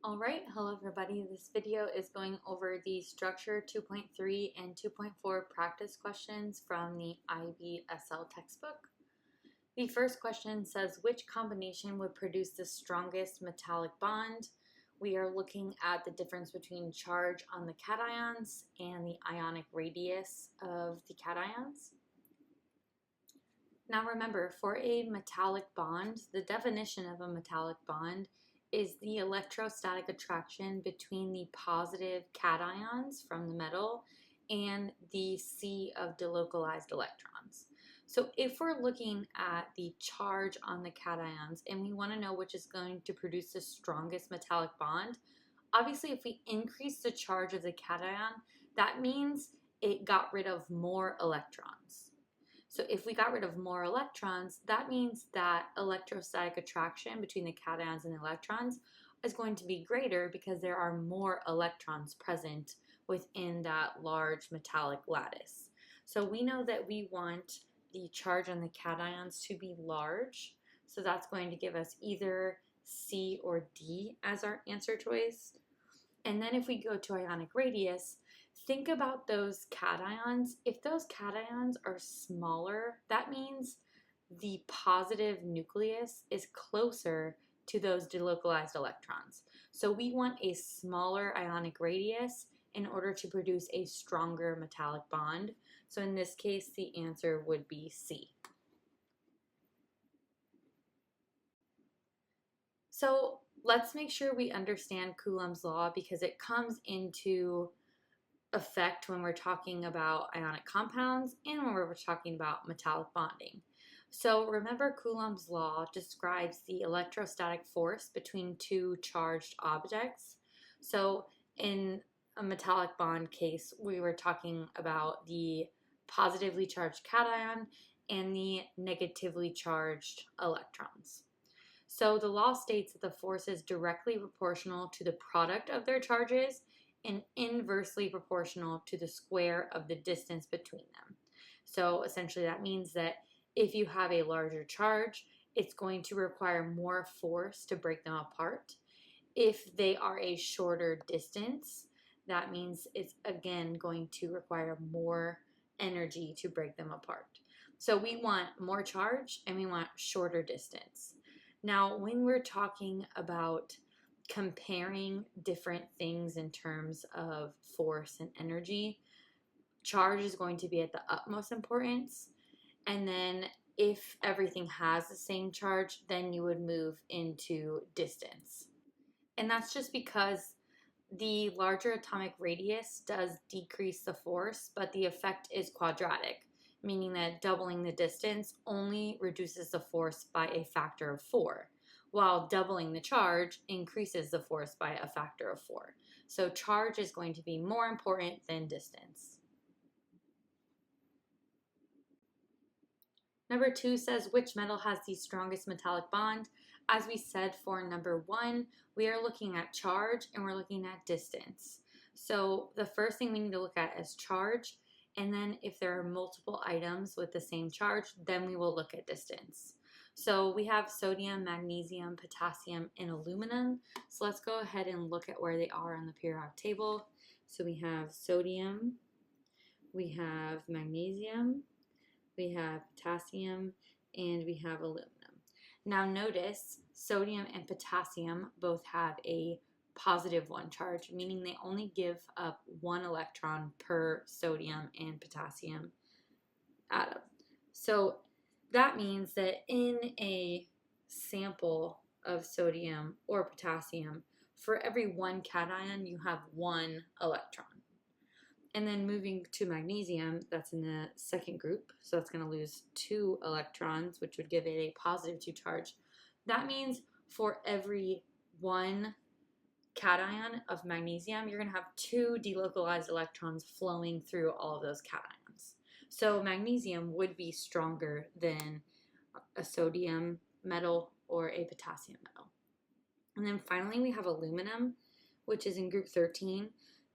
Alright, hello everybody. This video is going over the Structure 2.3 and 2.4 practice questions from the IBSL textbook. The first question says, which combination would produce the strongest metallic bond? We are looking at the difference between charge on the cations and the ionic radius of the cations. Now remember, for a metallic bond, the definition of a metallic bond is the electrostatic attraction between the positive cations from the metal and the sea of delocalized electrons. So if we're looking at the charge on the cations and we want to know which is going to produce the strongest metallic bond, obviously if we increase the charge of the cation, that means it got rid of more electrons. So if we got rid of more electrons, that means that electrostatic attraction between the cations and the electrons is going to be greater because there are more electrons present within that large metallic lattice. So we know that we want the charge on the cations to be large. So that's going to give us either C or D as our answer choice. And then if we go to ionic radius, think about those cations. If those cations are smaller, that means the positive nucleus is closer to those delocalized electrons. So we want a smaller ionic radius in order to produce a stronger metallic bond. So in this case, the answer would be C. So let's make sure we understand Coulomb's law because it comes into effect when we're talking about ionic compounds and when we're talking about metallic bonding. So remember, Coulomb's law describes the electrostatic force between two charged objects. So in a metallic bond case, we were talking about the positively charged cation and the negatively charged electrons. So the law states that the force is directly proportional to the product of their charges and inversely proportional to the square of the distance between them. So essentially that means that if you have a larger charge, it's going to require more force to break them apart. If they are a shorter distance, that means it's again going to require more energy to break them apart. So we want more charge and we want shorter distance. Now, when we're talking about comparing different things in terms of force and energy, charge is going to be at the utmost importance. And then if everything has the same charge, then you would move into distance. And that's just because the larger atomic radius does decrease the force, but the effect is quadratic, meaning that doubling the distance only reduces the force by a factor of 4, while doubling the charge increases the force by a factor of 4. So charge is going to be more important than distance. Number 2 says, which metal has the strongest metallic bond? As we said for number 1, we are looking at charge and we're looking at distance. So the first thing we need to look at is charge, and then if there are multiple items with the same charge, then we will look at distance. So we have sodium, magnesium, potassium, and aluminum. So let's go ahead and look at where they are on the periodic table. So we have sodium, we have magnesium, we have potassium, and we have aluminum. Now notice sodium and potassium both have a positive 1 charge, meaning they only give up 1 electron per sodium and potassium atom. So that means that in a sample of sodium or potassium, for every 1 cation, you have 1 electron. And then moving to magnesium, that's in the second group, so it's going to lose 2 electrons, which would give it a positive 2 charge. That means for every 1 cation of magnesium, you're going to have 2 delocalized electrons flowing through all of those cations. So magnesium would be stronger than a sodium metal or a potassium metal. And then finally we have aluminum, which is in group 13.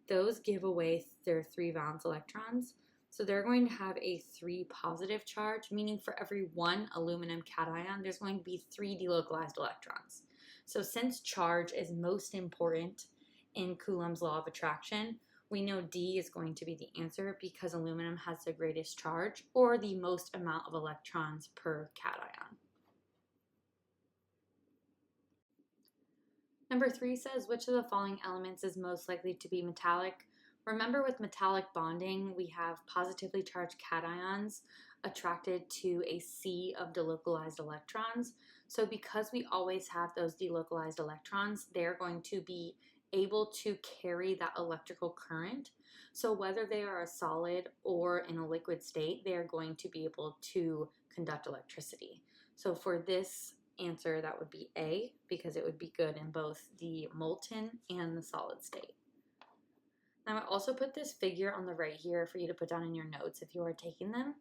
Those give away their 3 valence electrons. So they're going to have a 3 positive charge, meaning for every 1 aluminum cation, there's going to be 3 delocalized electrons. So since charge is most important in Coulomb's law of attraction, we know D is going to be the answer because aluminum has the greatest charge or the most amount of electrons per cation. Number 3 says, which of the following elements is most likely to be metallic? Remember, with metallic bonding, we have positively charged cations attracted to a sea of delocalized electrons. So because we always have those delocalized electrons, they're going to be able to carry that electrical current. So whether they are a solid or in a liquid state, they are going to be able to conduct electricity. So for this answer, that would be A, because it would be good in both the molten and the solid state. Now I also put this figure on the right here for you to put down in your notes if you are taking them.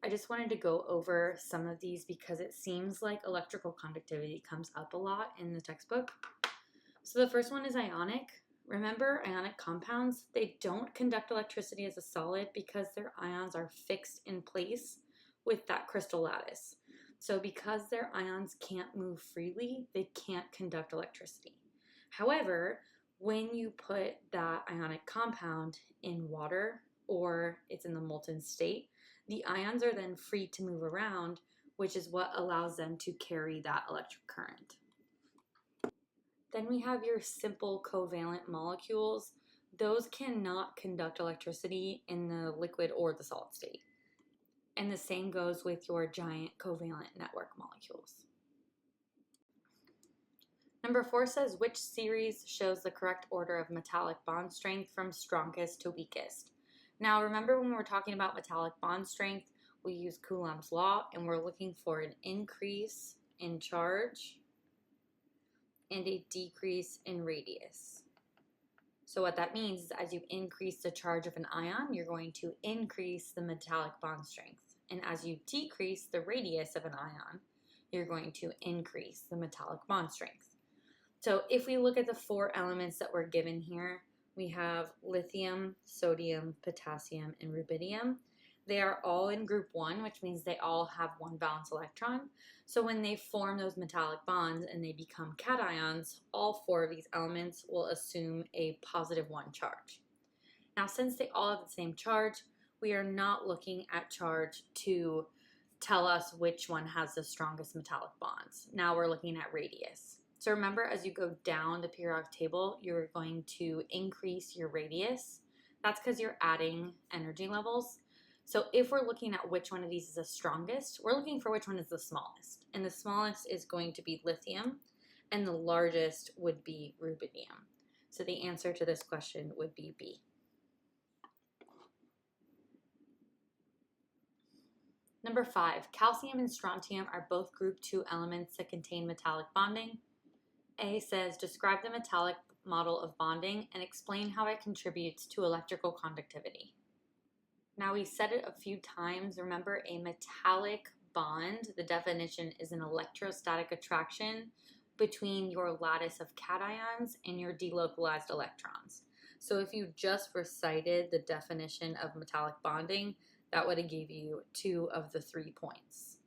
I just wanted to go over some of these because it seems like electrical conductivity comes up a lot in the textbook. So the first one is ionic. Remember, ionic compounds, they don't conduct electricity as a solid because their ions are fixed in place with that crystal lattice. So because their ions can't move freely, they can't conduct electricity. However, when you put that ionic compound in water or it's in the molten state, the ions are then free to move around, which is what allows them to carry that electric current. Then we have your simple covalent molecules. Those cannot conduct electricity in the liquid or the solid state. And the same goes with your giant covalent network molecules. Number 4 says, which series shows the correct order of metallic bond strength from strongest to weakest? Now remember, when we're talking about metallic bond strength, we use Coulomb's law and we're looking for an increase in charge and a decrease in radius. So what that means is as you increase the charge of an ion, you're going to increase the metallic bond strength. And as you decrease the radius of an ion, you're going to increase the metallic bond strength. So if we look at the 4 elements that were given here, we have lithium, sodium, potassium, and rubidium. They are all in group 1, which means they all have one valence electron. So when they form those metallic bonds and they become cations, all 4 of these elements will assume a positive 1 charge. Now, since they all have the same charge, we are not looking at charge to tell us which one has the strongest metallic bonds. Now we're looking at radius. So remember, as you go down the periodic table, you're going to increase your radius. That's because you're adding energy levels. So if we're looking at which one of these is the strongest, we're looking for which one is the smallest. And the smallest is going to be lithium, and the largest would be rubidium. So the answer to this question would be B. Number 5, calcium and strontium are both group 2 elements that contain metallic bonding. A says, describe the metallic model of bonding and explain how it contributes to electrical conductivity. Now, we said it a few times. Remember, a metallic bond, the definition is an electrostatic attraction between your lattice of cations and your delocalized electrons. So if you just recited the definition of metallic bonding, that would have gave you 2 of the 3 points.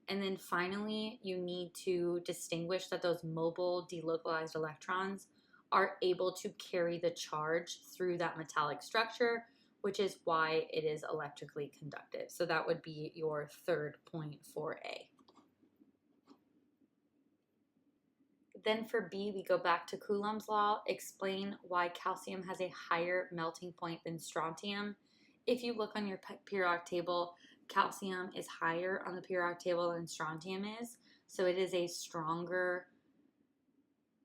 And then finally, you need to distinguish that those mobile delocalized electrons are able to carry the charge through that metallic structure, which is why it is electrically conductive. So that would be your 3rd point for A. Then for B, we go back to Coulomb's law. Explain why calcium has a higher melting point than strontium. If you look on your periodic table, calcium is higher on the periodic table than strontium is. So it is a stronger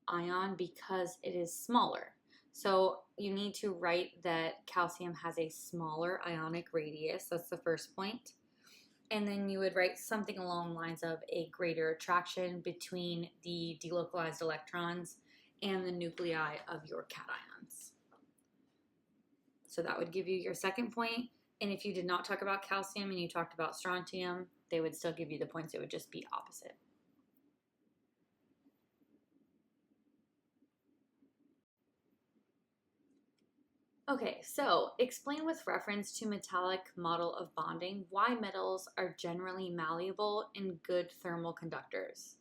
ion because it is smaller. So you need to write that calcium has a smaller ionic radius. That's the first point. And then you would write something along the lines of a greater attraction between the delocalized electrons and the nuclei of your cations. So that would give you your 2nd point. And if you did not talk about calcium and you talked about strontium, they would still give you the points. It would just be opposite. Okay, so explain with reference to metallic model of bonding why metals are generally malleable and good thermal conductors.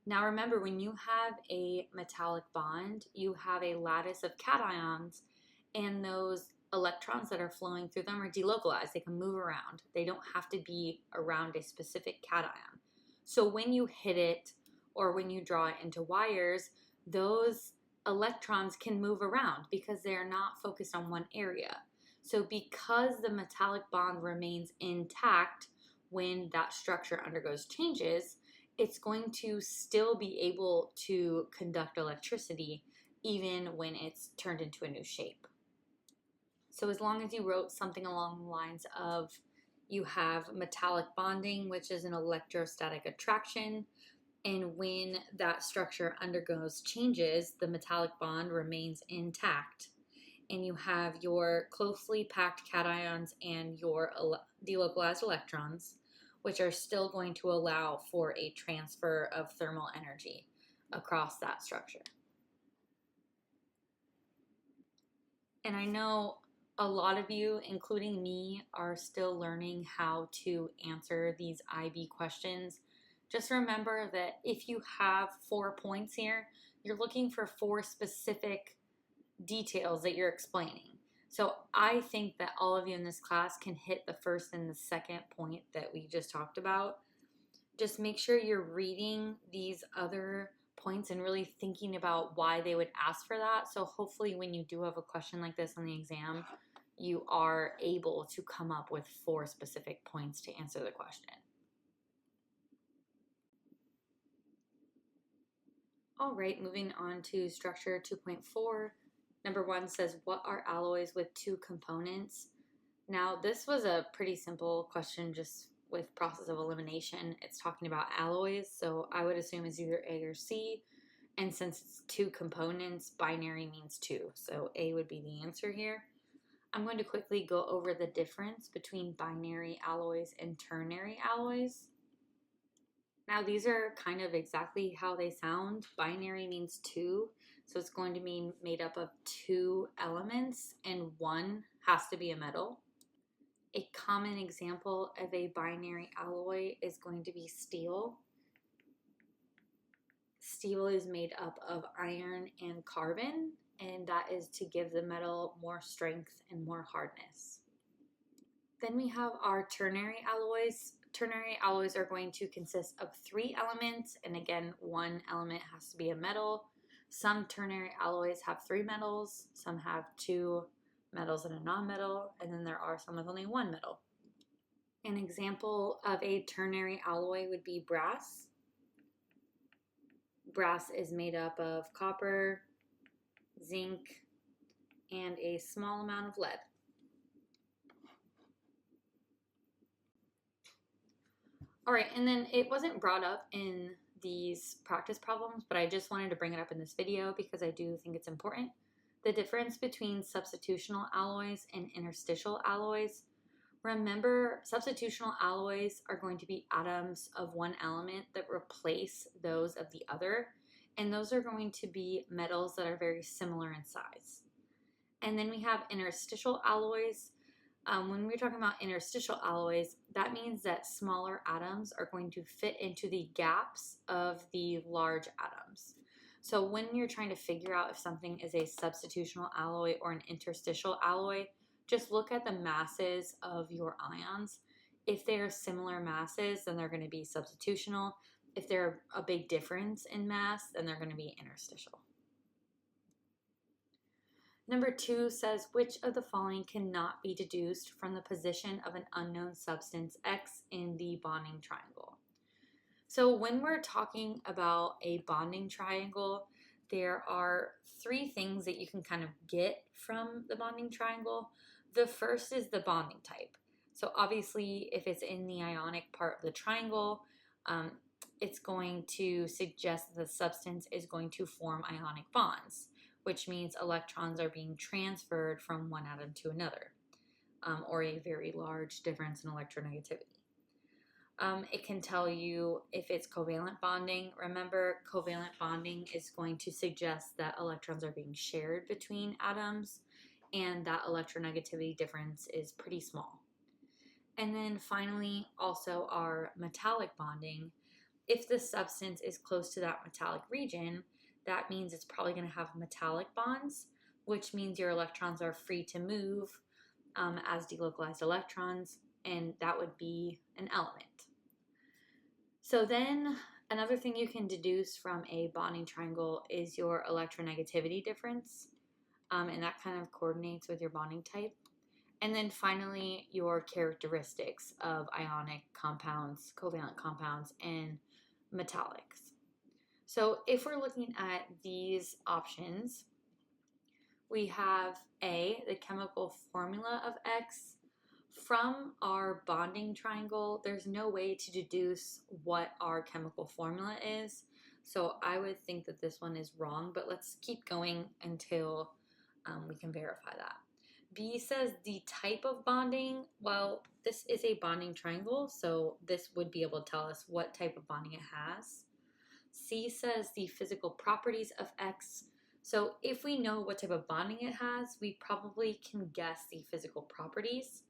Now remember, when you have a metallic bond, you have a lattice of cations, and those electrons that are flowing through them are delocalized. They can move around. They don't have to be around a specific cation. So when you hit it or when you draw it into wires, those electrons can move around because they're not focused on one area. So because the metallic bond remains intact when that structure undergoes changes, it's going to still be able to conduct electricity even when it's turned into a new shape. So as long as you wrote something along the lines of you have metallic bonding, which is an electrostatic attraction, and when that structure undergoes changes, the metallic bond remains intact. And you have your closely packed cations and your delocalized electrons, which are still going to allow for a transfer of thermal energy across that structure. And I know a lot of you, including me, are still learning how to answer these IB questions. Just remember that if you have 4 points here, you're looking for 4 specific details that you're explaining. So I think that all of you in this class can hit the first and the second point that we just talked about. Just make sure you're reading these other points and really thinking about why they would ask for that. So hopefully when you do have a question like this on the exam, you are able to come up with 4 specific points to answer the question. All right, moving on to structure 2.4. Number 1 says, what are alloys with 2 components? Now, this was a pretty simple question just with process of elimination. It's talking about alloys, so I would assume it's either A or C. And since it's 2 components, binary means 2. So A would be the answer here. I'm going to quickly go over the difference between binary alloys and ternary alloys. Now these are kind of exactly how they sound. Binary means 2, so it's going to be made up of 2 elements and 1 has to be a metal. A common example of a binary alloy is going to be steel. Steel is made up of iron and carbon, and that is to give the metal more strength and more hardness. Then we have our ternary alloys. Ternary alloys are going to consist of 3 elements, and again, 1 element has to be a metal. Some ternary alloys have 3 metals, some have 2 metals and a non-metal, and then there are some with only 1 metal. An example of a ternary alloy would be brass. Brass is made up of copper, zinc, and a small amount of lead. All right, and then it wasn't brought up in these practice problems, but I just wanted to bring it up in this video because I do think it's important. The difference between substitutional alloys and interstitial alloys. Remember, substitutional alloys are going to be atoms of one element that replace those of the other, and those are going to be metals that are very similar in size. And then we have interstitial alloys. When we're talking about interstitial alloys, that means that smaller atoms are going to fit into the gaps of the large atoms. So when you're trying to figure out if something is a substitutional alloy or an interstitial alloy, just look at the masses of your ions. If they are similar masses, then they're going to be substitutional. If they're a big difference in mass, then they're going to be interstitial. Number 2 says, which of the following cannot be deduced from the position of an unknown substance X in the bonding triangle? So when we're talking about a bonding triangle, there are 3 things that you can kind of get from the bonding triangle. The first is the bonding type. So obviously, if it's in the ionic part of the triangle, it's going to suggest that the substance is going to form ionic bonds, which means electrons are being transferred from one atom to another, or a very large difference in electronegativity. It can tell you if it's covalent bonding. Remember, covalent bonding is going to suggest that electrons are being shared between atoms, and that electronegativity difference is pretty small. And then finally, also our metallic bonding. if the substance is close to that metallic region, that means it's probably going to have metallic bonds, which means your electrons are free to move as delocalized electrons, and that would be an element. So then another thing you can deduce from a bonding triangle is your electronegativity difference, and that kind of coordinates with your bonding type. And then finally, your characteristics of ionic compounds, covalent compounds, and metallics. So if we're looking at these options, we have A, the chemical formula of X. From our bonding triangle, there's no way to deduce what our chemical formula is. So I would think that this one is wrong, but let's keep going until we can verify that. B says the type of bonding. Well, this is a bonding triangle, so this would be able to tell us what type of bonding it has. C says the physical properties of X. So if we know what type of bonding it has, we probably can guess the physical properties.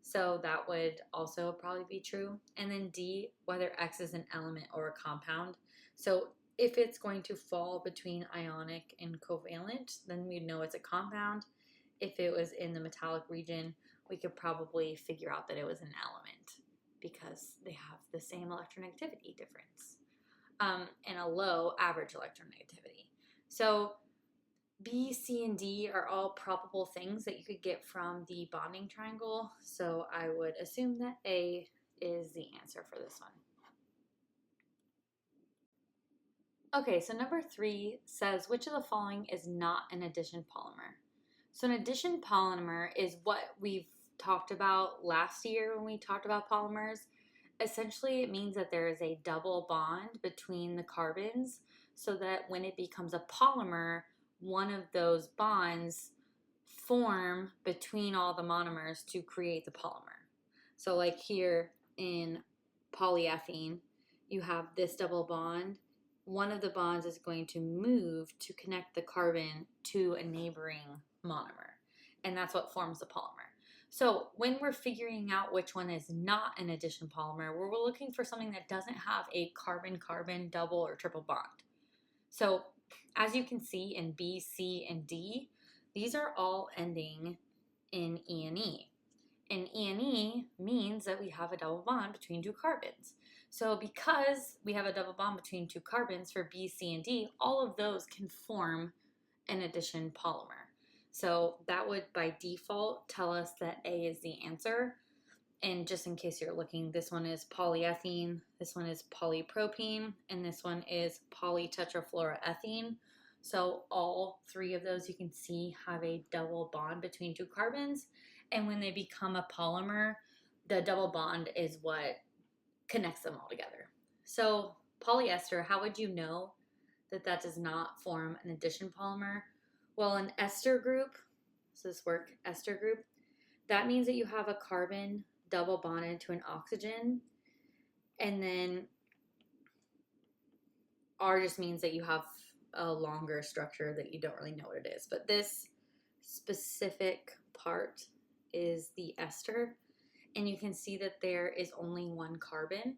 So that would also probably be true. And then D, whether X is an element or a compound. So if it's going to fall between ionic and covalent, then we'd know it's a compound. If it was in the metallic region, we could probably figure out that it was an element because they have the same electronegativity difference and a low average electronegativity. So B, C, and D are all probable things that you could get from the bonding triangle. So I would assume that A is the answer for this one. Okay, so number 3 says, which of the following is not an addition polymer? So an addition polymer is what we've talked about last year when we talked about polymers. Essentially, it means that there is a double bond between the carbons so that when it becomes a polymer, one of those bonds form between all the monomers to create the polymer. So like here in polyethylene, you have this double bond. One of the bonds is going to move to connect the carbon to a neighboring monomer, and that's what forms the polymer. So when we're figuring out which one is not an addition polymer, we're looking for something that doesn't have a carbon-carbon double or triple bond. So as you can see in B, C, and D, these are all ending in E. And E means that we have a double bond between two carbons. So because we have a double bond between two carbons for B, C, and D, all of those can form an addition polymer. So that would by default tell us that A is the answer. And just in case you're looking, this one is polyethylene, this one is polypropene, and this one is polytetrafluoroethene. So all 3 of those you can see have a double bond between two carbons. And when they become a polymer, the double bond is what connects them all together. So polyester, how would you know that that does not form an addition polymer? Well, an ester group, so this work, ester group, that means that you have a carbon double bonded to an oxygen, and then R just means that you have a longer structure that you don't really know what it is. But this specific part is the ester, and you can see that there is only one carbon.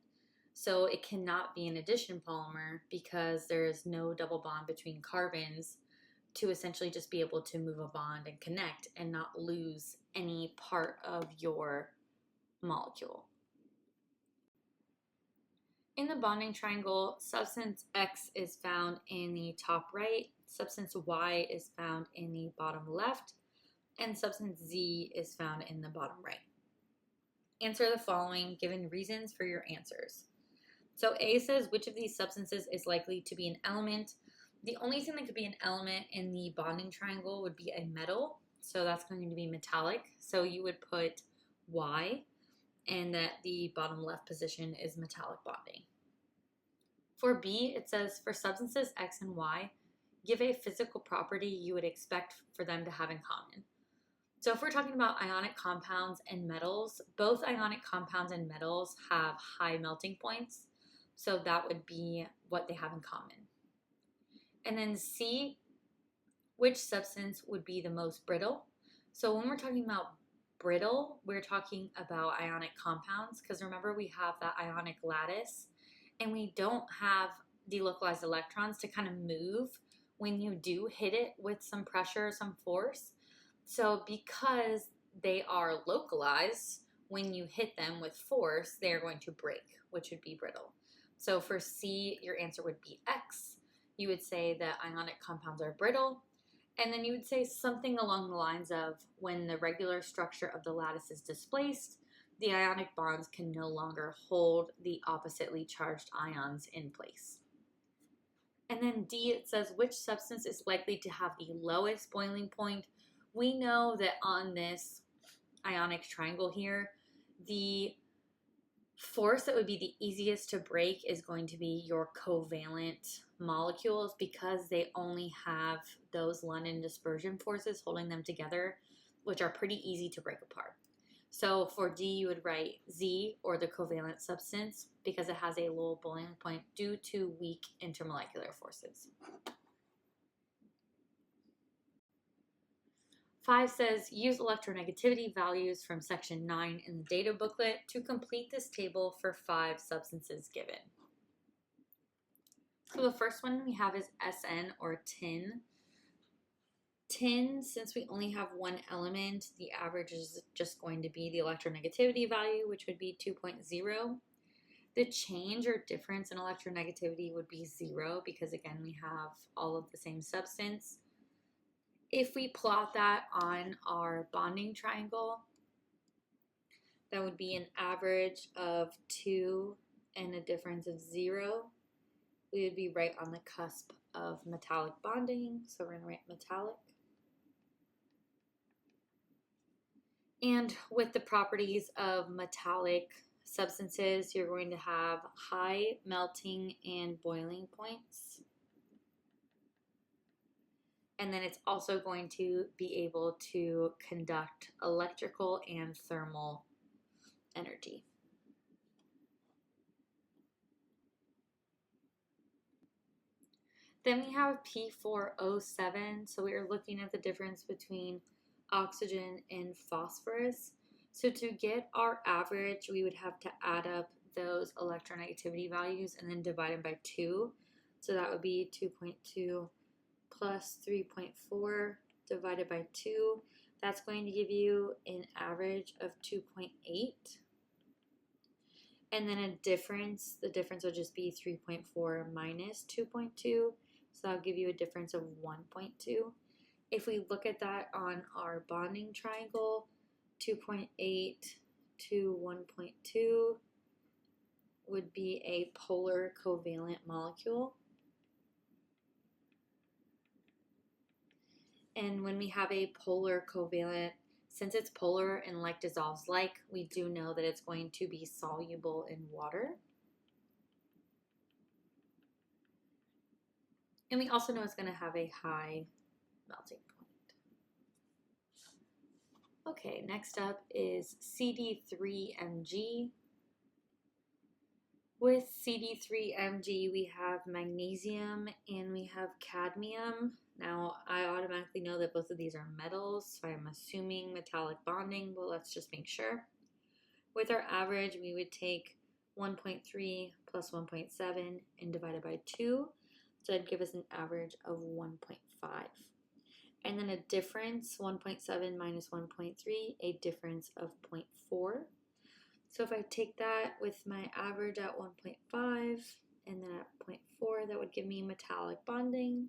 So it cannot be an addition polymer because there is no double bond between carbons to essentially just be able to move a bond and connect and not lose any part of your molecule. In the bonding triangle, substance X is found in the top right, substance Y is found in the bottom left, and substance Z is found in the bottom right. Answer the following, given reasons for your answers. So A says, which of these substances is likely to be an element? The only thing that could be an element in the bonding triangle would be a metal, so that's going to be metallic. So you would put Y, and that the bottom left position is metallic bonding. For B, it says, for substances X and Y, give a physical property you would expect for them to have in common. So if we're talking about ionic compounds and metals, both ionic compounds and metals have high melting points, so that would be what they have in common. And then C, which substance would be the most brittle? So when we're talking about brittle, we're talking about ionic compounds, because remember we have that ionic lattice, and we don't have delocalized electrons to kind of move when you do hit it with some pressure, some force. So because they are localized, when you hit them with force, they're going to break, which would be brittle. So for C, your answer would be X. You would say that ionic compounds are brittle. And then you would say something along the lines of when the regular structure of the lattice is displaced, the ionic bonds can no longer hold the oppositely charged ions in place. And then D, it says which substance is likely to have the lowest boiling point. We know that on this ionic triangle here, the force that would be the easiest to break is going to be your covalent molecules, because they only have those London dispersion forces holding them together, which are pretty easy to break apart. So for D, you would write Z, or the covalent substance, because it has a low boiling point due to weak intermolecular forces. 5 says, use electronegativity values from section 9 in the data booklet to complete this table for 5 substances given. So the first one we have is SN, or tin. Tin, since we only have one element, the average is just going to be the electronegativity value, which would be 2.0. The change or difference in electronegativity would be 0, because again, we have all of the same substance. If we plot that on our bonding triangle, that would be an average of 2 and a difference of 0. We would be right on the cusp of metallic bonding, so we're going to write metallic. And with the properties of metallic substances, you're going to have high melting and boiling points. And then it's also going to be able to conduct electrical and thermal energy. Then we have P4O7. So we are looking at the difference between oxygen and phosphorus. So to get our average, we would have to add up those electronegativity values and then divide them by 2. So that would be 2.2 plus 3.4 divided by 2. That's going to give you an average of 2.8. And then a difference, the difference will just be 3.4 minus 2.2. So that'll give you a difference of 1.2. If we look at that on our bonding triangle, 2.8 to 1.2 would be a polar covalent molecule. And when we have a polar covalent, since it's polar and like dissolves like, we do know that it's going to be soluble in water. And we also know it's going to have a high melting point. Okay, next up is CD3Mg. With CD3Mg, we have magnesium and we have cadmium. Now, I automatically know that both of these are metals, so I'm assuming metallic bonding, but let's just make sure. With our average, we would take 1.3 plus 1.7 and divide it by 2. So that'd give us an average of 1.5. And then a difference, 1.7 minus 1.3, a difference of 0.4. So if I take that with my average at 1.5 and then at 0.4, that would give me metallic bonding,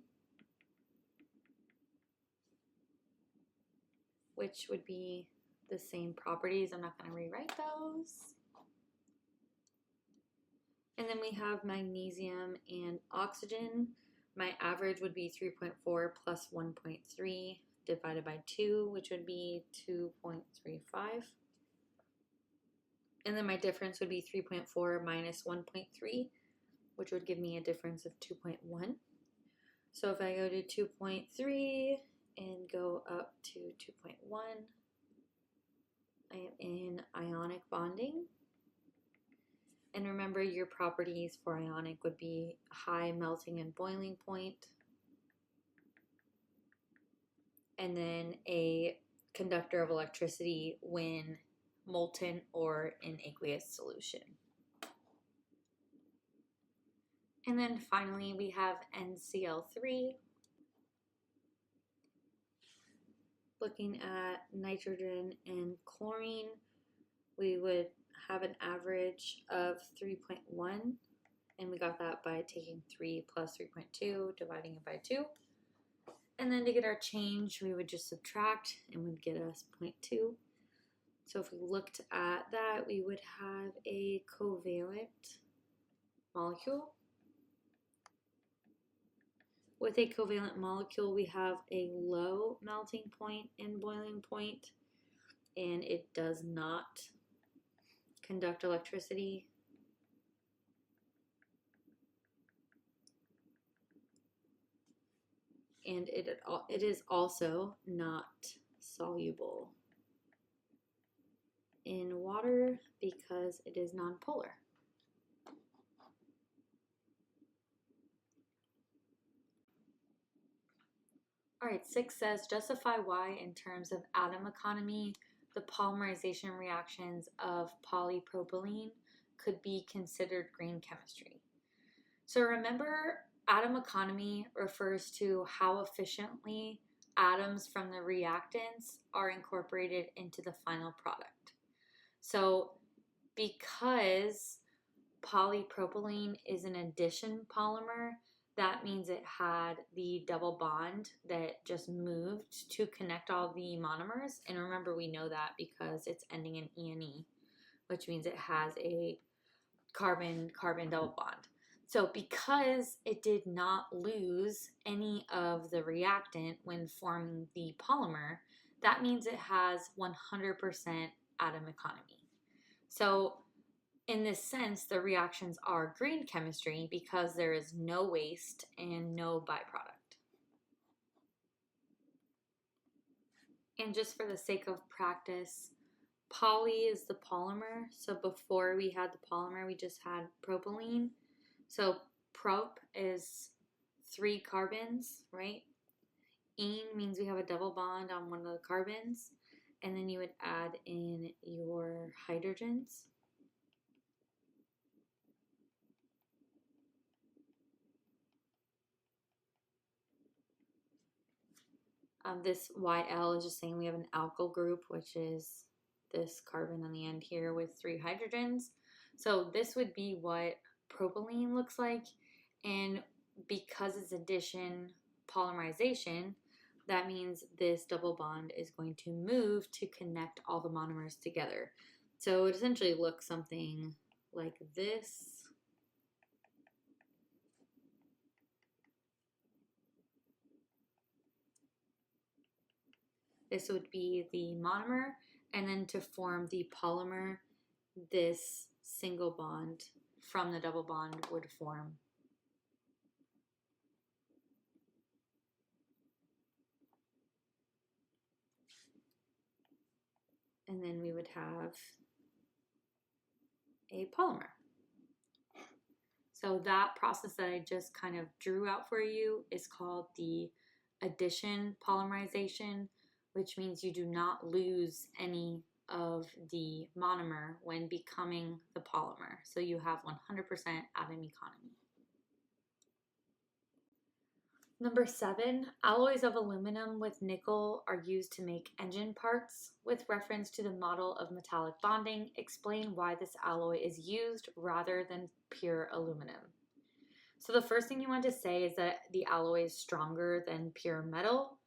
which would be the same properties. I'm not going to rewrite those. And then we have magnesium and oxygen. My average would be 3.4 plus 1.3 divided by 2, which would be 2.35. And then my difference would be 3.4 minus 1.3, which would give me a difference of 2.1. So if I go to 2.3 and go up to 2.1, I am in ionic bonding. And remember, your properties for ionic would be high melting and boiling point, and then a conductor of electricity when molten or in aqueous solution. And then finally we have NCl3. Looking at nitrogen and chlorine, we would have an average of 3.1, and we got that by taking 3 plus 3.2, dividing it by 2. And then to get our change, we would just subtract and would get us 0.2. So if we looked at that, we would have a covalent molecule. With a covalent molecule, we have a low melting point and boiling point, and it does not conduct electricity. And it is also not soluble in water because it is nonpolar. All right, 6 says, justify why in terms of atom economy, the polymerization reactions of polypropylene could be considered green chemistry. So remember, atom economy refers to how efficiently atoms from the reactants are incorporated into the final product. So because polypropylene is an addition polymer, that means it had the double bond that just moved to connect all the monomers. And remember, we know that because it's ending in ENE, which means it has a carbon-carbon double bond. So because it did not lose any of the reactant when forming the polymer, that means it has 100% atom economy. So in this sense, the reactions are green chemistry because there is no waste and no byproduct. And just for the sake of practice, poly is the polymer. So before we had the polymer, we just had propylene. So prop is 3 carbons, right? Ene means we have a double bond on one of the carbons. And then you would add in your hydrogens. This YL is just saying we have an alkyl group, which is this carbon on the end here with 3 hydrogens. So this would be what propylene looks like. And because it's addition polymerization, that means this double bond is going to move to connect all the monomers together. So it essentially looks something like this. This would be the monomer, and then to form the polymer, this single bond from the double bond would form. And then we would have a polymer. So that process that I just kind of drew out for you is called the addition polymerization, which means you do not lose any of the monomer when becoming the polymer. So you have 100% atom economy. Number 7, alloys of aluminum with nickel are used to make engine parts. With reference to the model of metallic bonding, explain why this alloy is used rather than pure aluminum. So the first thing you want to say is that the alloy is stronger than pure metal.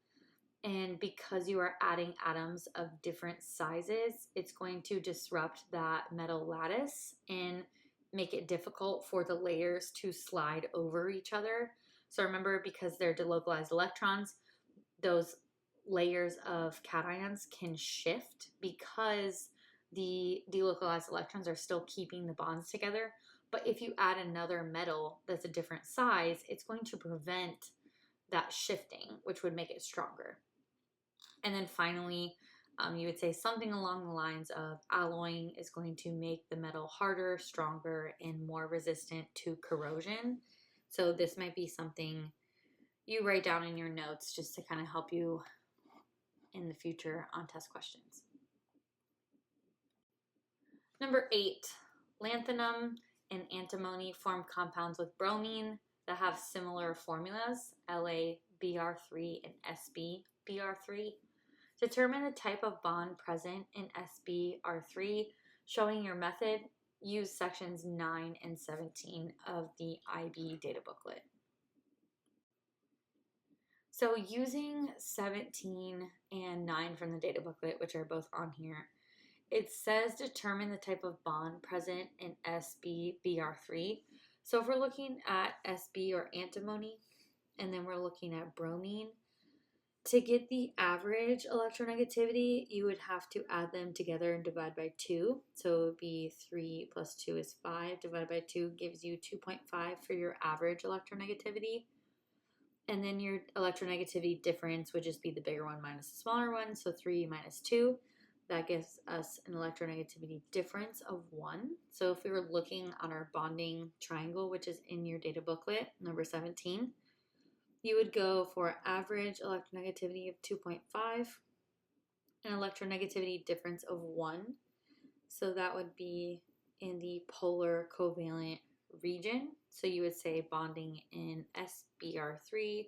And because you are adding atoms of different sizes, it's going to disrupt that metal lattice and make it difficult for the layers to slide over each other. So remember, because they're delocalized electrons, those layers of cations can shift because the delocalized electrons are still keeping the bonds together. But if you add another metal that's a different size, it's going to prevent that shifting, which would make it stronger. And then finally, you would say something along the lines of alloying is going to make the metal harder, stronger, and more resistant to corrosion. So this might be something you write down in your notes just to kind of help you in the future on test questions. Number 8, lanthanum and antimony form compounds with bromine that have similar formulas, LaBr3 and SbBr3. Determine the type of bond present in SbR3. Showing your method, use sections 9 and 17 of the IB data booklet. So using 17 and 9 from the data booklet, which are both on here, it says determine the type of bond present in SbBr3. So if we're looking at Sb or antimony, and then we're looking at bromine, to get the average electronegativity, you would have to add them together and divide by 2. So it would be 3 plus 2 is 5. Divided by 2 gives you 2.5 for your average electronegativity. And then your electronegativity difference would just be the bigger one minus the smaller one. So 3 minus 2, that gives us an electronegativity difference of 1. So if we were looking on our bonding triangle, which is in your data booklet, number 17, you would go for average electronegativity of 2.5, an electronegativity difference of 1. So that would be in the polar covalent region. So you would say bonding in SbR3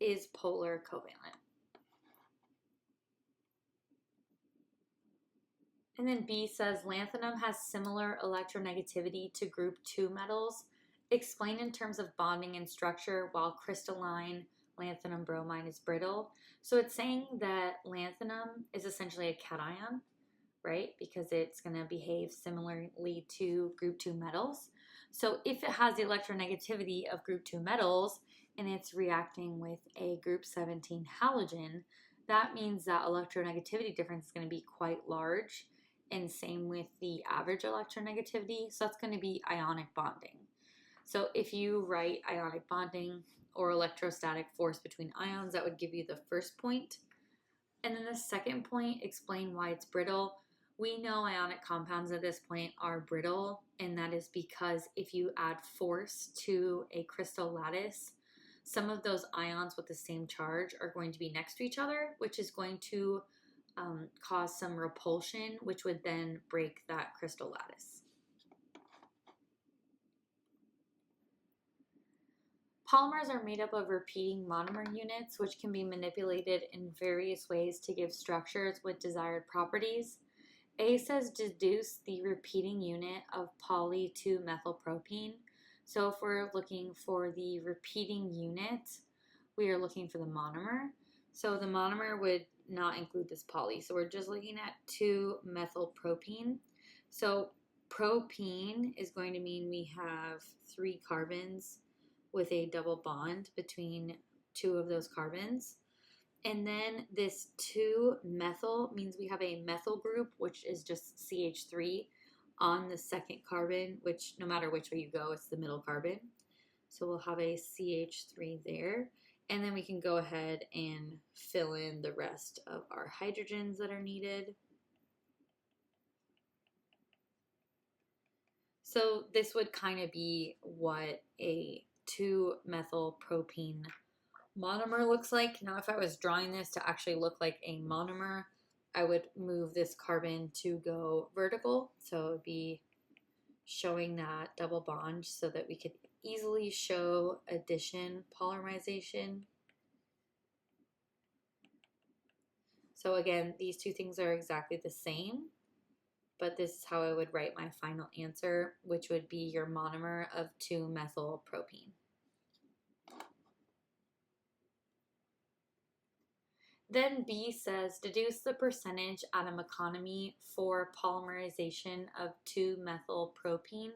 is polar covalent. And then B says lanthanum has similar electronegativity to group 2 metals. Explain in terms of bonding and structure while crystalline lanthanum bromide is brittle. So it's saying that lanthanum is essentially a cation, right? Because it's going to behave similarly to group 2 metals. So if it has the electronegativity of group 2 metals and it's reacting with a group 17 halogen, that means that electronegativity difference is going to be quite large, and same with the average electronegativity. So that's going to be ionic bonding. So if you write ionic bonding or electrostatic force between ions, that would give you the first point. And then the second point, explain why it's brittle. We know ionic compounds at this point are brittle, and that is because if you add force to a crystal lattice, some of those ions with the same charge are going to be next to each other, which is going to cause some repulsion, which would then break that crystal lattice. Polymers are made up of repeating monomer units, which can be manipulated in various ways to give structures with desired properties. A says deduce the repeating unit of poly 2-methylpropene. So if we're looking for the repeating unit, we are looking for the monomer. So the monomer would not include this poly. So we're just looking at 2-methylpropene. So propene is going to mean we have 3 carbons with a double bond between 2 of those carbons. And then this 2-methyl means we have a methyl group, which is just CH3 on the second carbon, which no matter which way you go, it's the middle carbon. So we'll have a CH3 there. And then we can go ahead and fill in the rest of our hydrogens that are needed. So this would kind of be what a 2-methylpropene monomer looks like. Now, if I was drawing this to actually look like a monomer, I would move this carbon to go vertical. So it would be showing that double bond so that we could easily show addition polymerization. So again, these two things are exactly the same, but this is how I would write my final answer, which would be your monomer of 2-methylpropene. Then B says, deduce the percentage atom economy for polymerization of 2-methylpropene.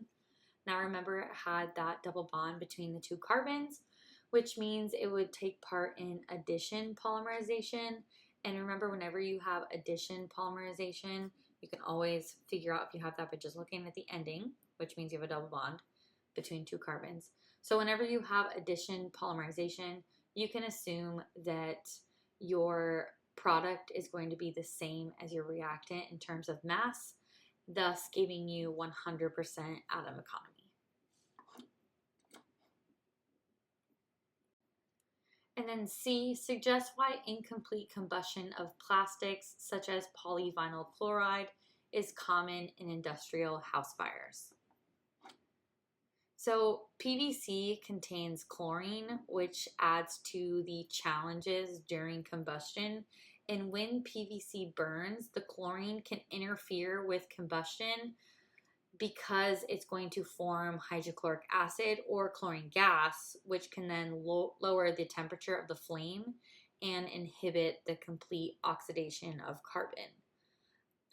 Now remember, it had that double bond between the 2 carbons, which means it would take part in addition polymerization. And remember, whenever you have addition polymerization, you can always figure out if you have that by just looking at the ending, which means you have a double bond between 2 carbons. So whenever you have addition polymerization, you can assume that your product is going to be the same as your reactant in terms of mass, thus giving you 100% atom economy. And then C, suggest why incomplete combustion of plastics such as polyvinyl chloride is common in industrial house fires. So PVC contains chlorine, which adds to the challenges during combustion. And when PVC burns, the chlorine can interfere with combustion because it's going to form hydrochloric acid or chlorine gas, which can then lower the temperature of the flame and inhibit the complete oxidation of carbon.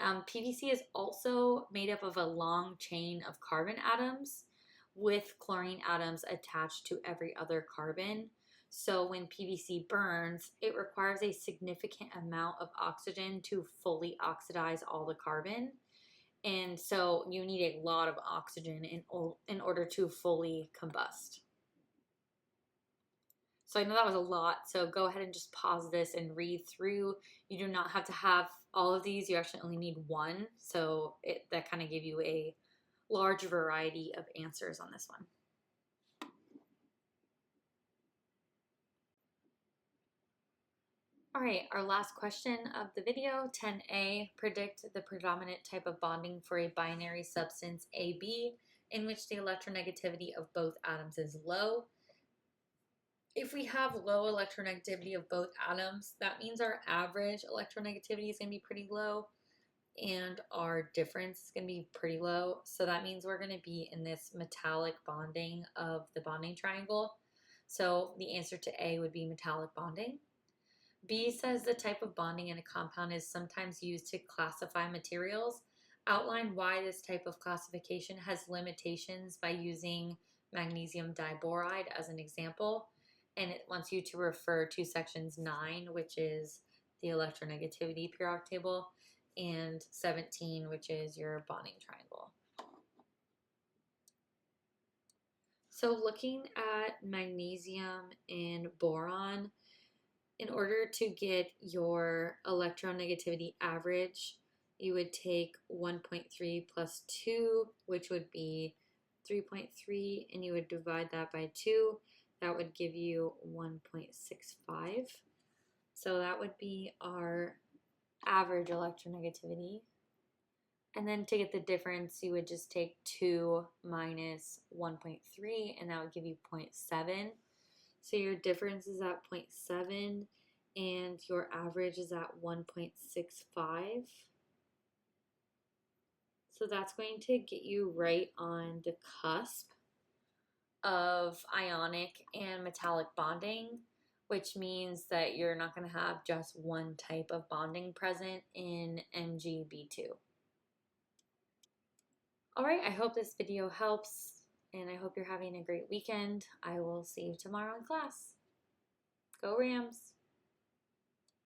PVC is also made up of a long chain of carbon atoms with chlorine atoms attached to every other carbon. So when PVC burns, it requires a significant amount of oxygen to fully oxidize all the carbon. And so you need a lot of oxygen in order to fully combust. So I know that was a lot, so go ahead and just pause this and read through. You do not have to have all of these. You actually only need one, so that kind of give you a large variety of answers on this one. All right, our last question of the video, 10A, predict the predominant type of bonding for a binary substance AB in which the electronegativity of both atoms is low. If we have low electronegativity of both atoms, that means our average electronegativity is going to be pretty low and our difference is going to be pretty low. So that means we're going to be in this metallic bonding of the bonding triangle. So the answer to A would be metallic bonding. B says the type of bonding in a compound is sometimes used to classify materials. Outline why this type of classification has limitations by using magnesium diboride as an example. And it wants you to refer to sections 9, which is the electronegativity periodic table, and 17, which is your bonding triangle. So looking at magnesium and boron, in order to get your electronegativity average, you would take 1.3 plus 2, which would be 3.3, and you would divide that by 2. That would give you 1.65. So that would be our average electronegativity. And then to get the difference, you would just take 2 minus 1.3, and that would give you 0.7. So your difference is at 0.7, and your average is at 1.65. So that's going to get you right on the cusp of ionic and metallic bonding, which means that you're not going to have just one type of bonding present in MgB2. All right, I hope this video helps, and I hope you're having a great weekend. I will see you tomorrow in class. Go Rams!